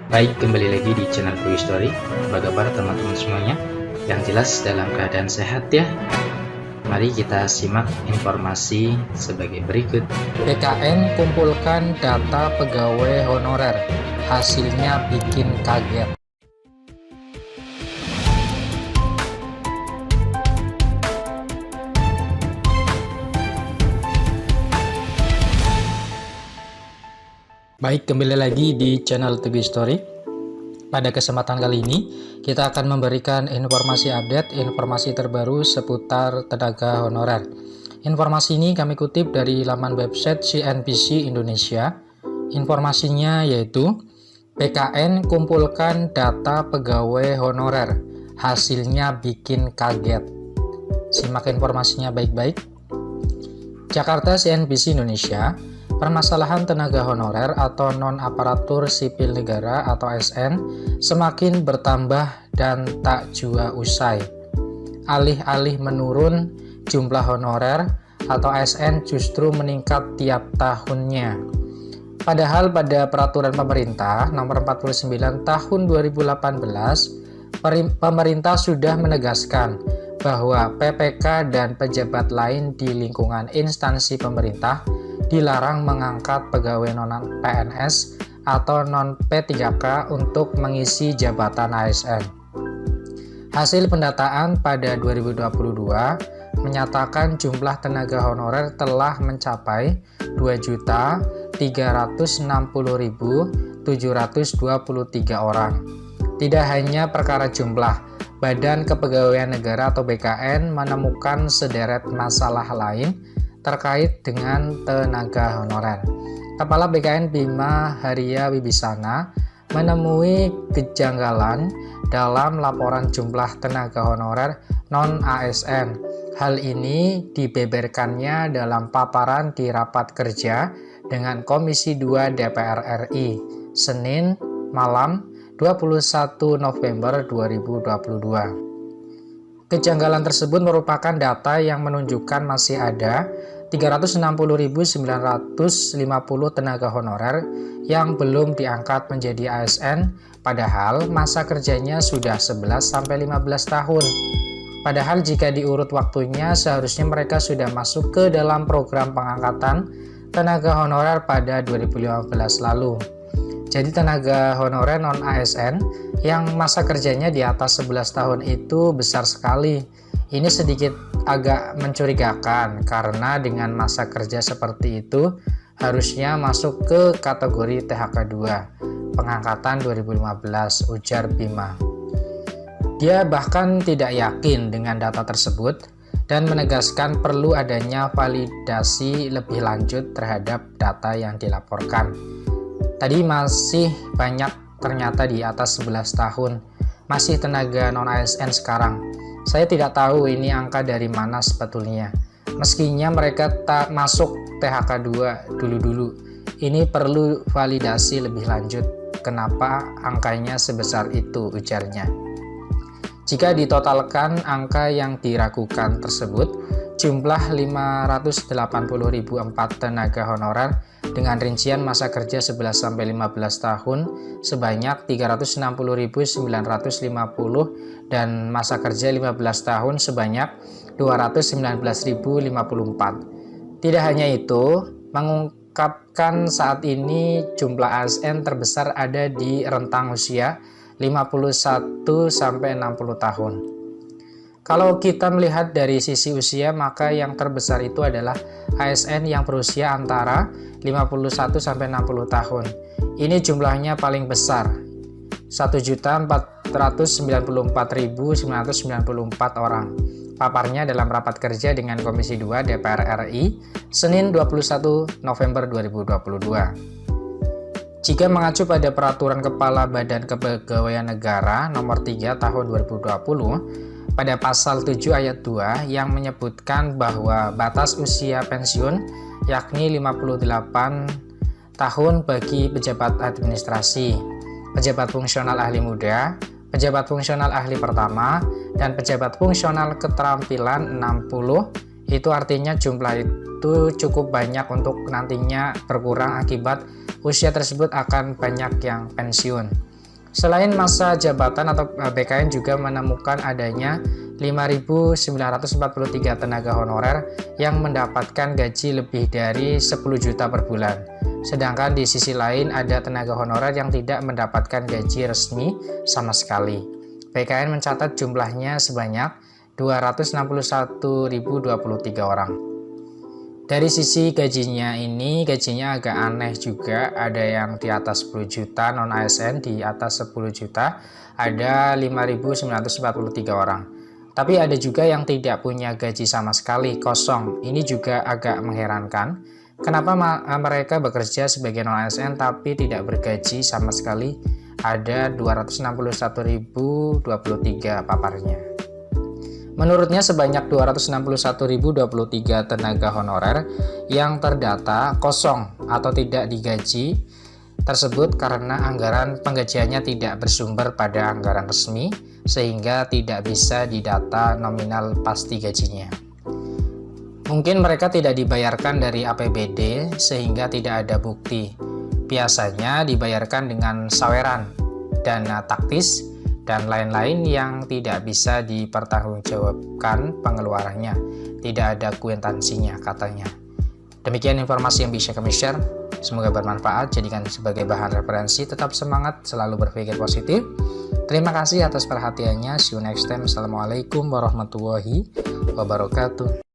Baik, kembali lagi di channel Quick Story. Apa kabar teman-teman semuanya? Yang jelas dalam keadaan sehat ya. Mari kita simak informasi sebagai berikut. BKN kumpulkan data pegawai honorer, hasilnya bikin kaget. Baik, kembali lagi di channel Teguh Story. Pada kesempatan kali ini, kita akan memberikan informasi update, informasi terbaru seputar tenaga honorer. Informasi ini kami kutip dari laman website CNBC Indonesia. Informasinya yaitu, BKN kumpulkan data pegawai honorer, hasilnya bikin kaget. Simak informasinya baik-baik. Jakarta, CNBC Indonesia. Permasalahan tenaga honorer atau non-aparatur sipil negara atau ASN semakin bertambah dan tak jua usai. Alih-alih menurun, jumlah honorer atau ASN justru meningkat tiap tahunnya. Padahal pada peraturan pemerintah nomor 49 tahun 2018, pemerintah sudah menegaskan bahwa PPK dan pejabat lain di lingkungan instansi pemerintah dilarang mengangkat pegawai non-PNS atau non-P3K untuk mengisi jabatan ASN. Hasil pendataan pada 2022 menyatakan jumlah tenaga honorer telah mencapai 2.360.723 orang. Tidak hanya perkara jumlah, Badan Kepegawaian Negara atau BKN menemukan sederet masalah lain terkait dengan tenaga honorer. Kepala BKN Bima Haria Wibisana menemui kejanggalan dalam laporan jumlah tenaga honorer non-ASN. Hal ini dibeberkannya dalam paparan di rapat kerja dengan Komisi 2 DPR RI, Senin malam 21 November 2022. Kejanggalan tersebut merupakan data yang menunjukkan masih ada 360.950 tenaga honorer yang belum diangkat menjadi ASN, padahal masa kerjanya sudah 11-15 tahun. Padahal jika diurut waktunya, seharusnya mereka sudah masuk ke dalam program pengangkatan tenaga honorer pada 2015 lalu. Jadi tenaga honorer non-ASN yang masa kerjanya di atas 11 tahun itu besar sekali. Ini sedikit agak mencurigakan karena dengan masa kerja seperti itu harusnya masuk ke kategori THK 2 pengangkatan 2015, ujar Bima. Dia bahkan tidak yakin dengan data tersebut dan menegaskan perlu adanya validasi lebih lanjut terhadap data yang dilaporkan. Tadi masih banyak ternyata di atas 11 tahun, masih tenaga non-ASN sekarang. Saya tidak tahu ini angka dari mana sebetulnya. Meskinya mereka tak masuk THK 2 dulu-dulu. Ini perlu validasi lebih lanjut. Kenapa angkanya sebesar itu, ujarnya. Jika ditotalkan angka yang diragukan tersebut, jumlah 580.004 tenaga honorer dengan rincian masa kerja 11-15 tahun sebanyak 360.950 dan masa kerja 15 tahun sebanyak 219.054. Tidak hanya itu, mengungkapkan saat ini jumlah ASN terbesar ada di rentang usia 51-60 tahun. Kalau kita melihat dari sisi usia, maka yang terbesar itu adalah ASN yang berusia antara 51-60 tahun. Ini jumlahnya paling besar, 1.494.994 orang. Paparnya dalam rapat kerja dengan Komisi 2 DPR RI, Senin 21 November 2022. Jika mengacu pada Peraturan Kepala Badan Kepegawaian Negara Nomor 3 Tahun 2020, pada pasal 7 ayat 2 yang menyebutkan bahwa batas usia pensiun yakni 58 tahun bagi pejabat administrasi, pejabat fungsional ahli muda, pejabat fungsional ahli pertama, dan pejabat fungsional keterampilan 60. Itu artinya jumlah itu cukup banyak untuk nantinya berkurang akibat usia tersebut akan banyak yang pensiun. Selain masa jabatan atau BKN juga menemukan adanya 5.943 tenaga honorer yang mendapatkan gaji lebih dari 10 juta per bulan. Sedangkan di sisi lain ada tenaga honorer yang tidak mendapatkan gaji resmi sama sekali. BKN mencatat jumlahnya sebanyak 261.023 orang. Dari sisi gajinya ini, gajinya agak aneh juga, ada yang di atas 10 juta, non-ASN di atas 10 juta, ada 5.943 orang. Tapi ada juga yang tidak punya gaji sama sekali, kosong. Ini juga agak mengherankan. Kenapa mereka bekerja sebagai non-ASN tapi tidak bergaji sama sekali? Ada 261.023 paparnya. Menurutnya sebanyak 261.023 tenaga honorer yang terdata kosong atau tidak digaji tersebut karena anggaran penggajiannya tidak bersumber pada anggaran resmi sehingga tidak bisa didata nominal pasti gajinya. Mungkin mereka tidak dibayarkan dari APBD sehingga tidak ada bukti. Biasanya dibayarkan dengan saweran, dana taktis, dan lain-lain yang tidak bisa dipertanggungjawabkan pengeluarannya. Tidak ada kwitansinya katanya. Demikian informasi yang bisa kami share. Semoga bermanfaat, jadikan sebagai bahan referensi. Tetap semangat, selalu berpikir positif. Terima kasih atas perhatiannya. See you next time. Assalamualaikum warahmatullahi wabarakatuh.